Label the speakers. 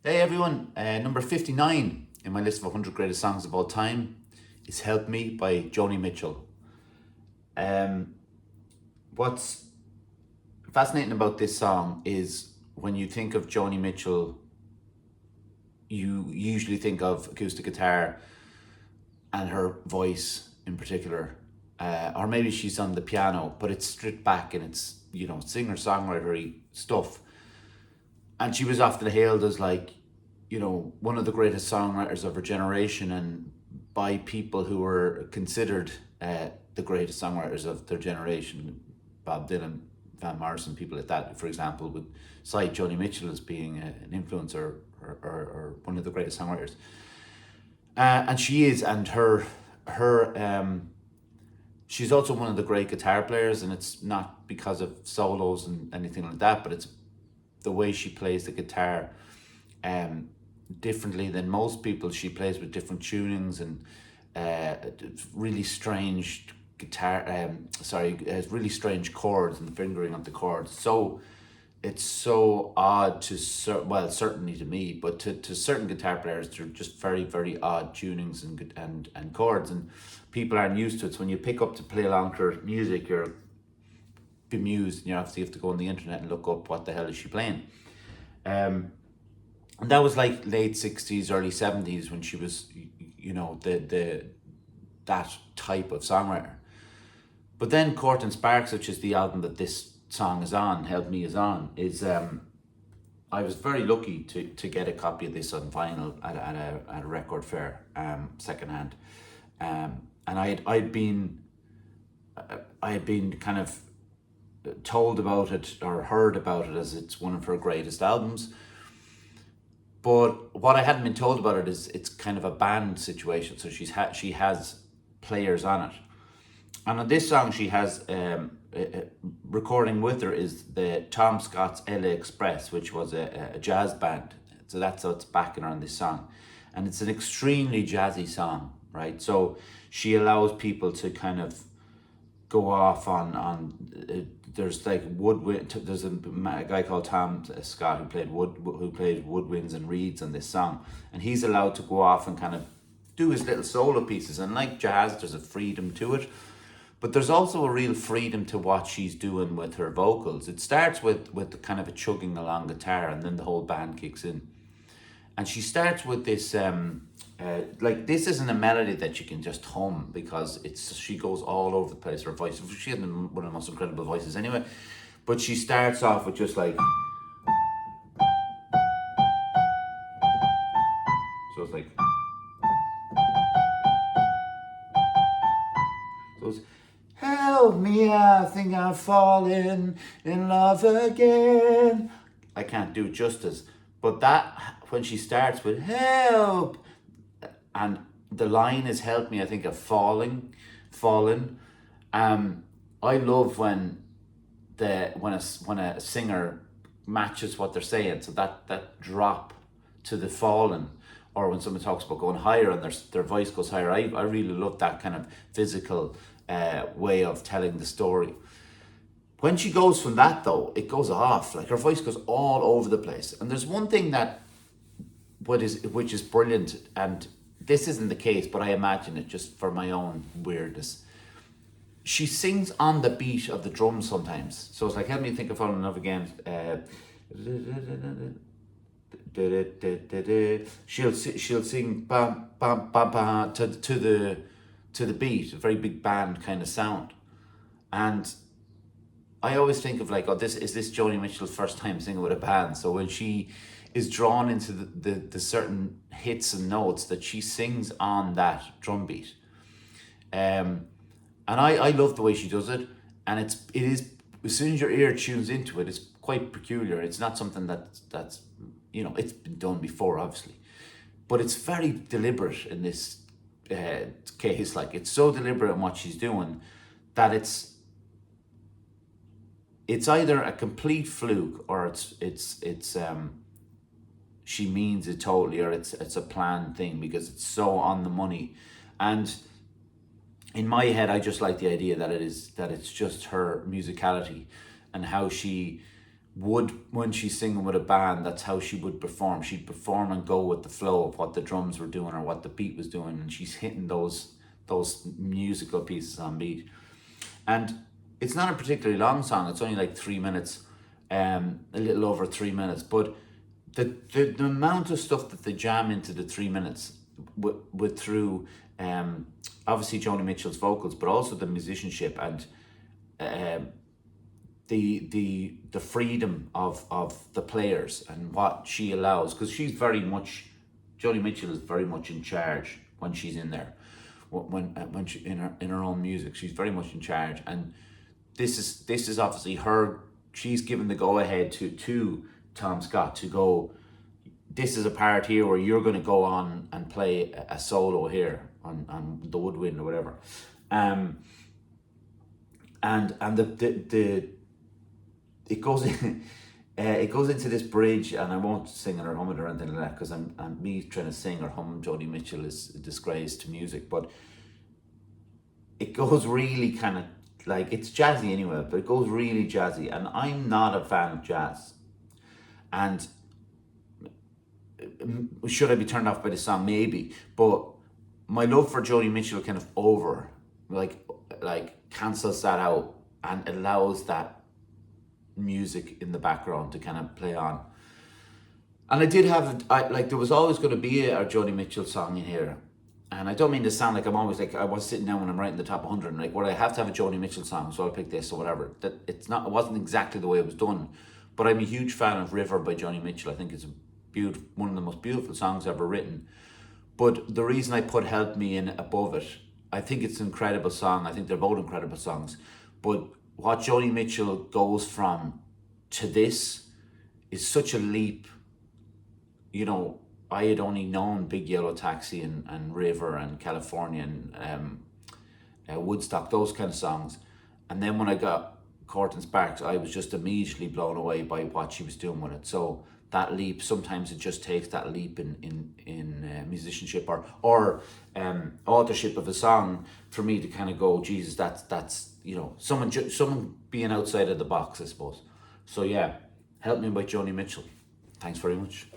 Speaker 1: Hey everyone, number 59 in my list of 100 greatest songs of all time is Help Me by Joni Mitchell. Um, what's fascinating about this song is when you think of Joni Mitchell, you usually think of acoustic guitar and her voice in particular. Or maybe she's on the piano, but it's stripped back and it's, singer-songwritery stuff. And she was often hailed as one of the greatest songwriters of her generation, and by people who were considered the greatest songwriters of their generation, Bob Dylan, Van Morrison, people like that, for example, would cite Joni Mitchell as being an influencer or one of the greatest songwriters. And she is, and her she's also one of the great guitar players, and it's not because of solos and anything like that, but it's the way she plays the guitar differently than most people. She plays with different tunings and really strange really strange chords and the fingering of the chords. So it's so odd to certainly to me, but to certain guitar players, they're just very, very odd tunings and chords, and people aren't used to it. So when you pick up to play along to her music, you're bemused, and you have to go on the internet and look up what the hell is she playing. And that was like late 60s, early 70s when she was, the that type of songwriter. But then Court and Sparks, which is the album that this song is on, Help Me is on, is I was very lucky to get a copy of this on vinyl at a record fair, secondhand, and I'd been kind of told about it or heard about it as it's one of her greatest albums. But what I hadn't been told about it is it's kind of a band situation. So she has players on it, and on this song she has recording with her is the Tom Scott's LA Express, which was a jazz band. So that's what's backing her on this song, and it's an extremely jazzy song, right? So she allows people to kind of go off on there's like woodwind. There's a guy called Tom Scott who played woodwinds and reeds on this song, and he's allowed to go off and kind of do his little solo pieces. And like jazz, there's a freedom to it, but there's also a real freedom to what she's doing with her vocals. It starts with kind of a chugging along guitar, and then the whole band kicks in. And she starts with this, this isn't a melody that you can just hum, because she goes all over the place. Her voice, she has one of the most incredible voices anyway. But she starts off with just like, so it's like, so it's, help me, I think I'm falling in love again. I can't do it justice, but that, when she starts with help, and the line is help me, I think of fallen. I love when a singer matches what they're saying. So that drop to the fallen, or when someone talks about going higher and their voice goes higher. I really love that kind of physical way of telling the story. When she goes from that though, it goes off, like her voice goes all over the place. And there's one thing which is brilliant, and this isn't the case, but I imagine it just for my own weirdness. She sings on the beat of the drums sometimes. So it's like, help me think of falling in love again. She'll sing bam bam bam bam to the beat, a very big band kind of sound. And I always think of like, this Joni Mitchell's first time singing with a band. So when she is drawn into the certain hits and notes that she sings on that drum beat. And I love the way she does it. And it is, as soon as your ear tunes into it, it's quite peculiar. It's not something that's it's been done before, obviously. But it's very deliberate in this case. Like, it's so deliberate in what she's doing that it's either a complete fluke, or it's she means it totally, or it's a planned thing, because it's so on the money. And in my head, I just like the idea that it's just her musicality and how she would, when she's singing with a band, that's how she would perform. She'd perform and go with the flow of what the drums were doing or what the beat was doing, and she's hitting those musical pieces on beat. And it's not a particularly long song. It's only like 3 minutes, a little over 3 minutes. But the amount of stuff that they jam into the 3 minutes with through obviously Joni Mitchell's vocals, but also the musicianship and the freedom of the players and what she allows, because Joni Mitchell is very much in charge when she's in there, when she in her own music, she's very much in charge. And this is obviously her. She's given the go ahead to Tom Scott to go, this is a part here where you're going to go on and play a solo here on the woodwind or whatever, and the it goes in, it goes into this bridge, and I won't sing it or hum it or anything like that, because I'm me trying to sing or hum Joni Mitchell is a disgrace to music. But it goes really kind of like, it's jazzy anyway, but it goes really jazzy, and I'm not a fan of jazz. And should I be turned off by the song? Maybe, but my love for Joni Mitchell kind of cancels that out and allows that music in the background to kind of play on. And I did have, there was always going to be a Joni Mitchell song in here. And I don't mean to sound like I'm always like, I was sitting down when I'm writing the top 100 and like, well, I have to have a Joni Mitchell song, so I'll pick this or whatever. It wasn't exactly the way it was done. But I'm a huge fan of River by Joni Mitchell. I think it's one of the most beautiful songs ever written. But the reason I put Help Me in above it, I think it's an incredible song. I think they're both incredible songs. But what Joni Mitchell goes from to this is such a leap. You know, I had only known Big Yellow Taxi and River and California and Woodstock, those kind of songs. And then when I got Court and Sparks, I was just immediately blown away by what she was doing with it. So that leap, sometimes it just takes that leap in musicianship or authorship of a song for me to kind of go, Jesus, that's someone being outside of the box, I suppose. So yeah, Help Me by Joni Mitchell. Thanks very much.